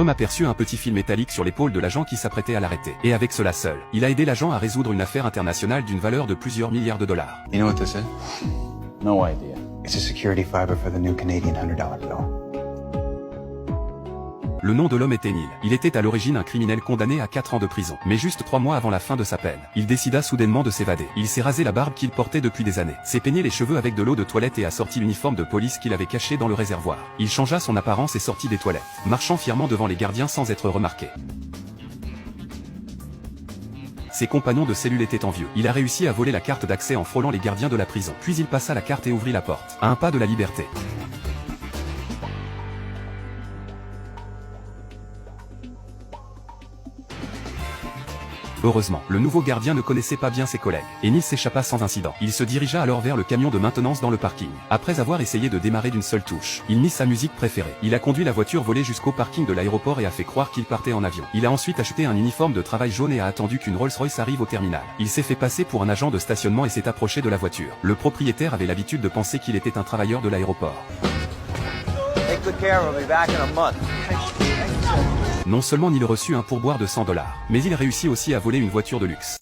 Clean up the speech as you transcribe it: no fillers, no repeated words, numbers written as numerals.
L'homme aperçut un petit fil métallique sur l'épaule de l'agent qui s'apprêtait à l'arrêter. Et avec cela seul, il a aidé l'agent à résoudre une affaire internationale d'une valeur de plusieurs milliards de dollars. You know what this is? No idea. It's a security fiber for the new Canadian $100 bill. Le nom de l'homme était Neil. Il était à l'origine un criminel condamné à 4 ans de prison. Mais juste 3 mois avant la fin de sa peine, il décida soudainement de s'évader. Il s'est rasé la barbe qu'il portait depuis des années, s'est peigné les cheveux avec de l'eau de toilette et a sorti l'uniforme de police qu'il avait caché dans le réservoir. Il changea son apparence et sortit des toilettes, marchant fièrement devant les gardiens sans être remarqué. Ses compagnons de cellule étaient envieux. Il a réussi à voler la carte d'accès en frôlant les gardiens de la prison. Puis il passa la carte et ouvrit la porte, à un pas de la liberté. Heureusement, le nouveau gardien ne connaissait pas bien ses collègues, et Neil s'échappa sans incident. Il se dirigea alors vers le camion de maintenance dans le parking. Après avoir essayé de démarrer d'une seule touche, il mit sa musique préférée. Il a conduit la voiture volée jusqu'au parking de l'aéroport et a fait croire qu'il partait en avion. Il a ensuite acheté un uniforme de travail jaune et a attendu qu'une Rolls-Royce arrive au terminal. Il s'est fait passer pour un agent de stationnement et s'est approché de la voiture. Le propriétaire avait l'habitude de penser qu'il était un travailleur de l'aéroport. Non seulement Neil reçut un pourboire de $100, mais il réussit aussi à voler une voiture de luxe.